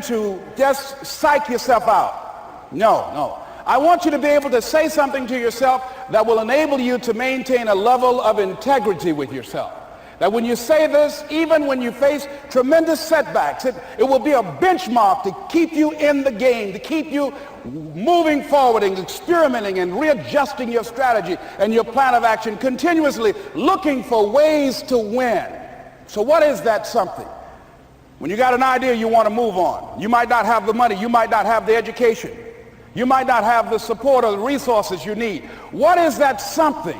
begin to just psych yourself out. No. I want you to be able to say something to yourself that will enable you to maintain a level of integrity with yourself. That when you say this, even when you face tremendous setbacks, it will be a benchmark to keep you in the game, to keep you moving forward and experimenting and readjusting your strategy and your plan of action, continuously looking for ways to win. So what is that something? When you got an idea you want to move on, you might not have the money, you might not have the education, you might not have the support or the resources you need. What is that something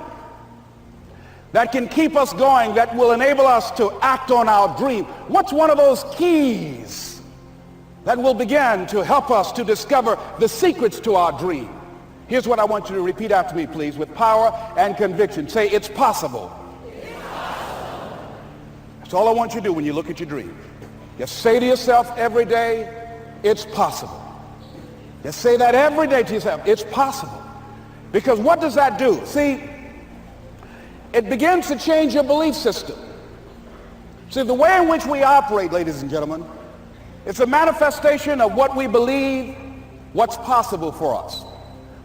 that can keep us going, that will enable us to act on our dream? What's one of those keys that will begin to help us to discover the secrets to our dream? Here's what I want you to repeat after me, please, with power and conviction. Say, it's possible. It's possible. That's all I want you to do when you look at your dream. Just say to yourself every day, it's possible. Just say that every day to yourself, it's possible. Because what does that do? See, it begins to change your belief system. See, the way in which we operate, ladies and gentlemen, it's a manifestation of what we believe, what's possible for us.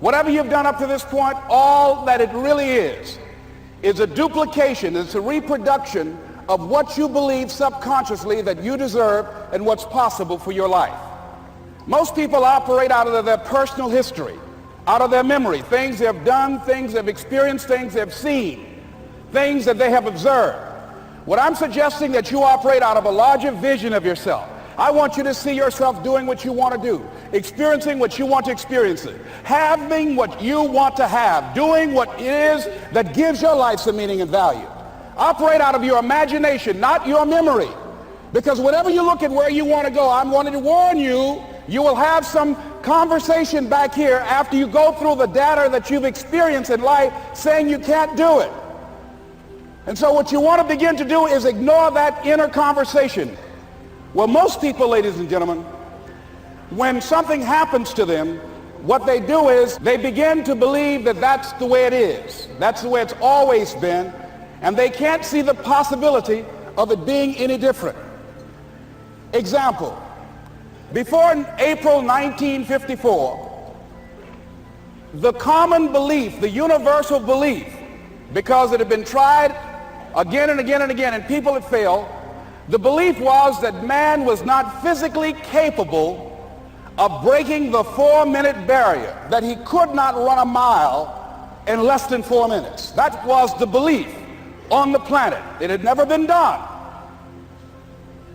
Whatever you've done up to this point, all that it really is a duplication, it's a reproduction of what you believe subconsciously that you deserve and what's possible for your life. Most people operate out of their personal history, out of their memory, things they have done, things they've experienced, things they've seen, things that they have observed. What I'm suggesting that you operate out of a larger vision of yourself. I want you to see yourself doing what you want to do, experiencing what you want to experience, having what you want to have, doing what it is that gives your life some meaning and value. Operate out of your imagination, not your memory. Because whenever you look at where you want to go, I'm wanting to warn you, you will have some conversation back here after you go through the data that you've experienced in life saying you can't do it. And so what you want to begin to do is ignore that inner conversation. Well, most people, ladies and gentlemen, when something happens to them, what they do is they begin to believe that that's the way it is. That's the way it's always been. And they can't see the possibility of it being any different. Example, before April 1954, the common belief, the universal belief, because it had been tried again and again and again and people had failed, the belief was that man was not physically capable of breaking the 4-minute barrier, that he could not run a mile in less than 4 minutes. That was the belief on the planet. It had never been done.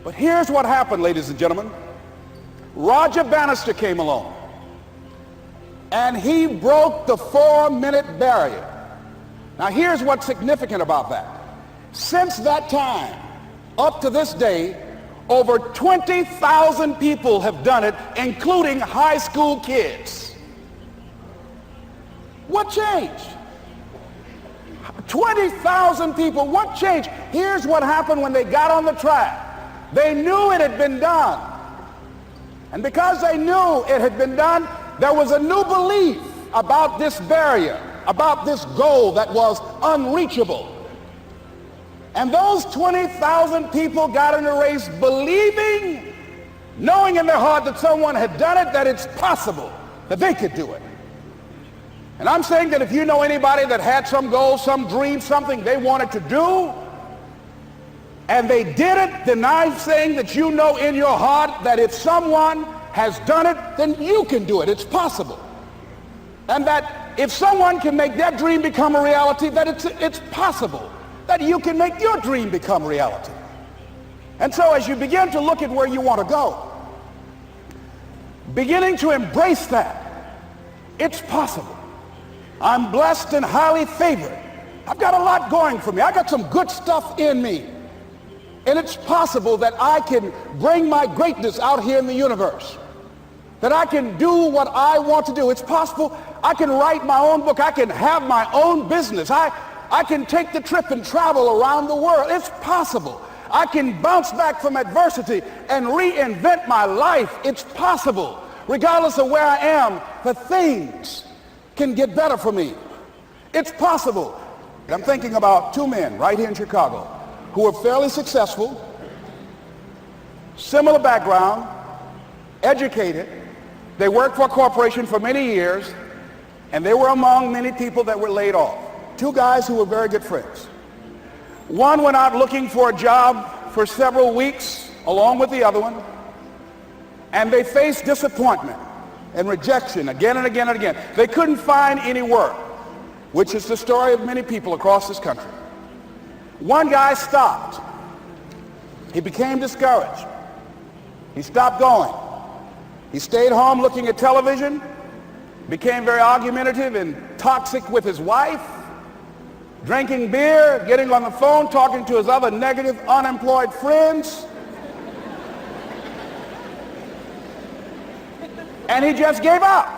But here's what happened, ladies and gentlemen. Roger Bannister came along and he broke the 4-minute barrier. Now here's what's significant about that. Since that time, up to this day, over 20,000 people have done it, including high school kids. What changed? 20,000 people, what changed? Here's what happened when they got on the track. They knew it had been done. And because they knew it had been done, there was a new belief about this barrier, about this goal that was unreachable. And those 20,000 people got in the race believing, knowing in their heart that someone had done it, that it's possible that they could do it. And I'm saying that if you know anybody that had some goal, some dream, something they wanted to do, and they did it, then I'm saying that you know in your heart that if someone has done it, then you can do it. It's possible. And that if someone can make their dream become a reality, that it's possible that you can make your dream become reality. And so as you begin to look at where you want to go, beginning to embrace that, it's possible. I'm blessed and highly favored. I've got a lot going for me. I got some good stuff in me. And it's possible that I can bring my greatness out here in the universe. That I can do what I want to do. It's possible I can write my own book. I can have my own business. I can take the trip and travel around the world. It's possible. I can bounce back from adversity and reinvent my life. It's possible. Regardless of where I am, the things can get better for me. It's possible. I'm thinking about two men right here in Chicago who are fairly successful, similar background, educated. They worked for a corporation for many years, and they were among many people that were laid off. Two guys who were very good friends. One went out looking for a job for several weeks along with the other one, and they faced disappointment and rejection again and again and again. They couldn't find any work, which is the story of many people across this country. One guy stopped. He became discouraged. He stopped going. He stayed home looking at television, became very argumentative and toxic with his wife, drinking beer, getting on the phone, talking to his other negative, unemployed friends. And he just gave up.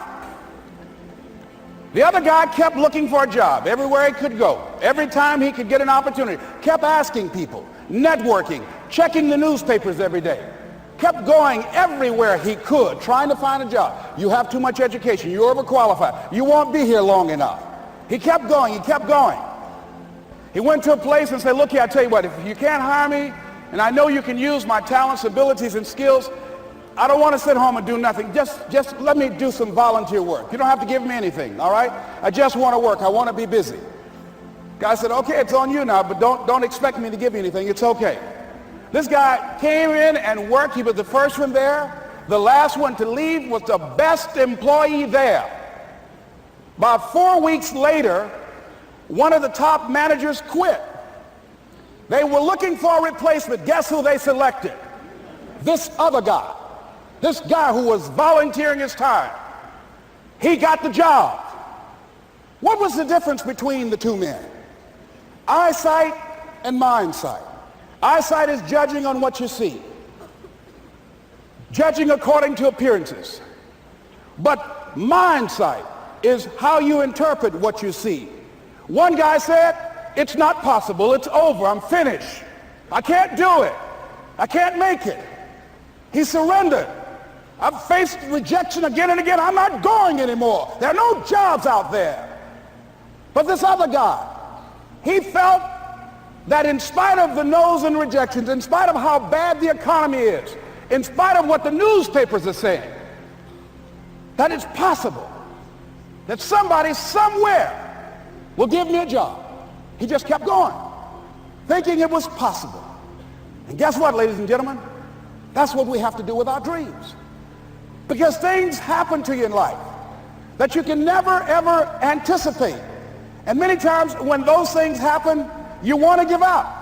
The other guy kept looking for a job everywhere he could go. Every time he could get an opportunity, kept asking people, networking, checking the newspapers every day. Kept going everywhere he could, trying to find a job. You have too much education. You're overqualified. You won't be here long enough. He kept going. He kept going. He went to a place and said, look here, I tell you what, if you can't hire me, and I know you can use my talents, abilities, and skills, I don't want to sit home and do nothing. Just let me do some volunteer work. You don't have to give me anything, all right? I just want to work. I want to be busy. Guy said, okay, it's on you now, but don't expect me to give you anything. It's okay. This guy came in and worked. He was the first one there. The last one to leave was the best employee there. About 4 weeks later, one of the top managers quit. They were looking for a replacement. Guess who they selected? This other guy. This guy who was volunteering his time. He got the job. What was the difference between the two men? Eyesight and mindsight. Eyesight is judging on what you see, judging according to appearances. But mindsight is how you interpret what you see. One guy said, it's not possible, it's over, I'm finished. I can't do it. I can't make it. He surrendered. I've faced rejection again and again. I'm not going anymore. There are no jobs out there. But this other guy, he felt that in spite of the no's and rejections, in spite of how bad the economy is, in spite of what the newspapers are saying, that it's possible that somebody somewhere will give me a job. He just kept going, thinking it was possible. And guess what, ladies and gentlemen? That's what we have to do with our dreams. Because things happen to you in life that you can never, ever anticipate. And many times when those things happen, you want to give up.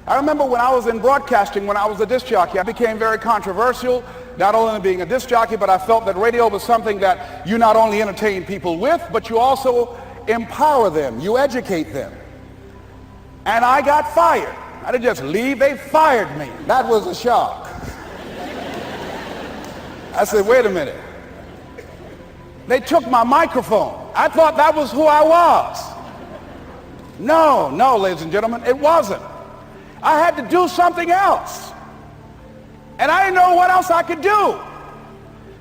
I remember when I was in broadcasting, when I was a disc jockey, I became very controversial, not only in being a disc jockey, but I felt that radio was something that you not only entertain people with, but you also empower them, you educate them. And I got fired. I didn't just leave, they fired me. That was a shock. I said, wait a minute. They took my microphone. I thought that was who I was. No, ladies and gentlemen, it wasn't. I had to do something else. And I didn't know what else I could do.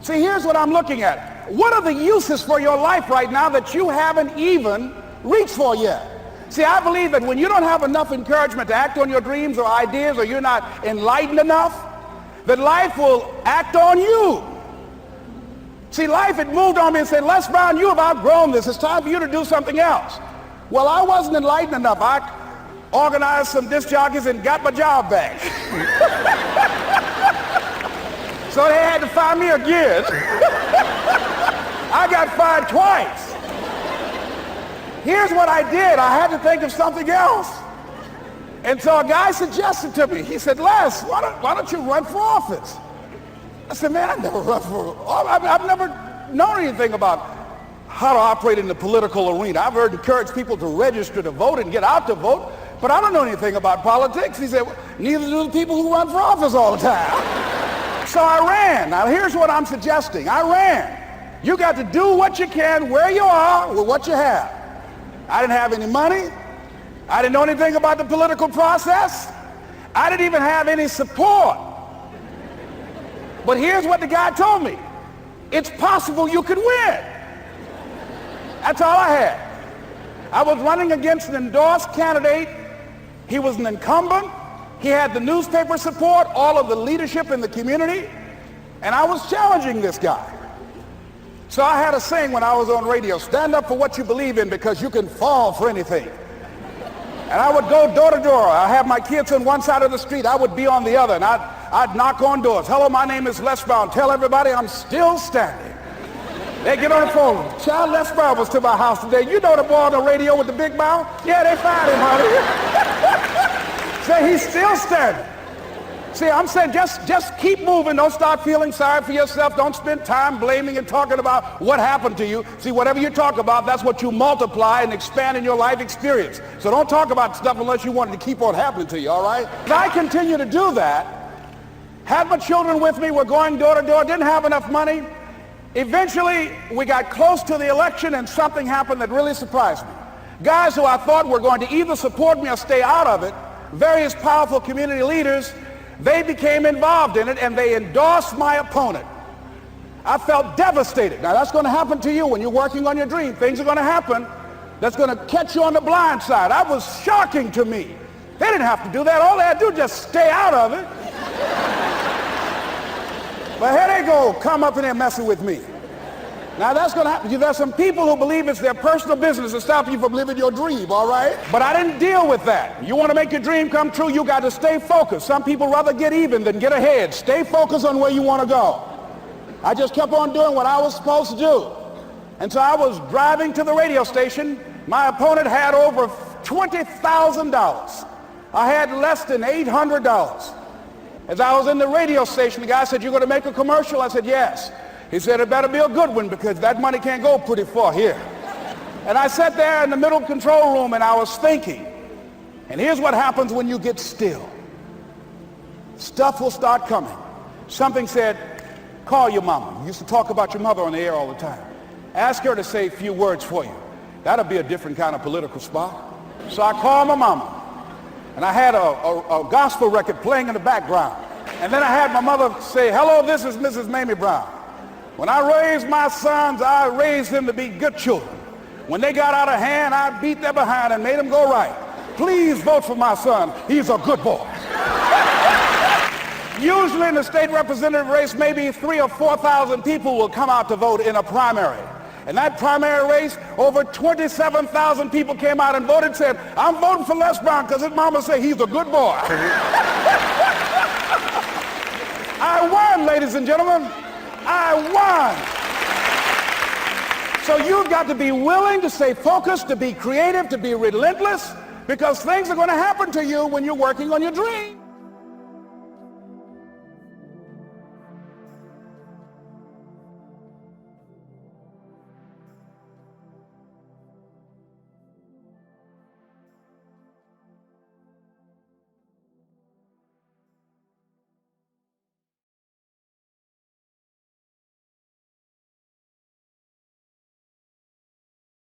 See, here's what I'm looking at. What are the uses for your life right now that you haven't even reached for yet? See, I believe that when you don't have enough encouragement to act on your dreams or ideas, or you're not enlightened enough, that life will act on you. See, life had moved on me and said, Les Brown, you have outgrown this. It's time for you to do something else. Well, I wasn't enlightened enough. I organized some disc jockeys and got my job back. So they had to fire me again. I got fired twice. Here's what I did. I had to think of something else. And so a guy suggested to me, he said, Les, why don't you run for office? I said, man, I've never run for office. I've never known anything about how to operate in the political arena. I've heard encourage people to register to vote and get out to vote, but I don't know anything about politics. He said, well, neither do the people who run for office all the time. So I ran. Now here's what I'm suggesting. I ran. You got to do what you can where you are with what you have. I didn't have any money. I didn't know anything about the political process. I didn't even have any support. But here's what the guy told me. It's possible you could win. That's all I had. I was running against an endorsed candidate. He was an incumbent. He had the newspaper support, all of the leadership in the community. And I was challenging this guy. So I had a saying when I was on radio, stand up for what you believe in because you can fall for anything. And I would go door to door. I have my kids on one side of the street. I would be on the other. And I'd knock on doors. Hello, my name is Les Brown. Tell everybody I'm still standing. They get on the phone. Child, Les Brown was to my house today. You know the boy on the radio with the big mouth? Yeah, they found him, honey. Say he's still standing. See, I'm saying just keep moving. Don't start feeling sorry for yourself. Don't spend time blaming and talking about what happened to you. See, whatever you talk about, that's what you multiply and expand in your life experience. So don't talk about stuff unless you want it to keep on happening to you, all right? And I continue to do that. Had my children with me. We're going door to door. Didn't have enough money. Eventually, we got close to the election and something happened that really surprised me. Guys who I thought were going to either support me or stay out of it, various powerful community leaders, they became involved in it and they endorsed my opponent. I felt devastated. Now that's going to happen to you when you're working on your dream. Things are going to happen that's going to catch you on the blind side. That was shocking to me. They didn't have to do that. All they had to do was just stay out of it. But here they go, come up in there messing with me. Now that's going to happen. There's some people who believe it's their personal business to stop you from living your dream, all right? But I didn't deal with that. You want to make your dream come true, you got to stay focused. Some people rather get even than get ahead. Stay focused on where you want to go. I just kept on doing what I was supposed to do. And so I was driving to the radio station. My opponent had over $20,000. I had less than $800. As I was in the radio station, the guy said, "You're going to make a commercial?" I said, "Yes." He said, "It better be a good one because that money can't go pretty far here." And I sat there in the middle control room and I was thinking. And here's what happens when you get still. Stuff will start coming. Something said, call your mama. You used to talk about your mother on the air all the time. Ask her to say a few words for you. That'll be a different kind of political spot. So I called my mama. And I had a gospel record playing in the background. And then I had my mother say, "Hello, this is Mrs. Mamie Brown. When I raised my sons, I raised them to be good children. When they got out of hand, I beat their behind and made them go right. Please vote for my son. He's a good boy." Usually in the state representative race, maybe 3,000 or 4,000 people will come out to vote in a primary. In that primary race, over 27,000 people came out and voted, said, "I'm voting for Les Brown because his mama said he's a good boy." I won, ladies and gentlemen. I won. So you've got to be willing to stay focused, to be creative, to be relentless, because things are going to happen to you when you're working on your dream.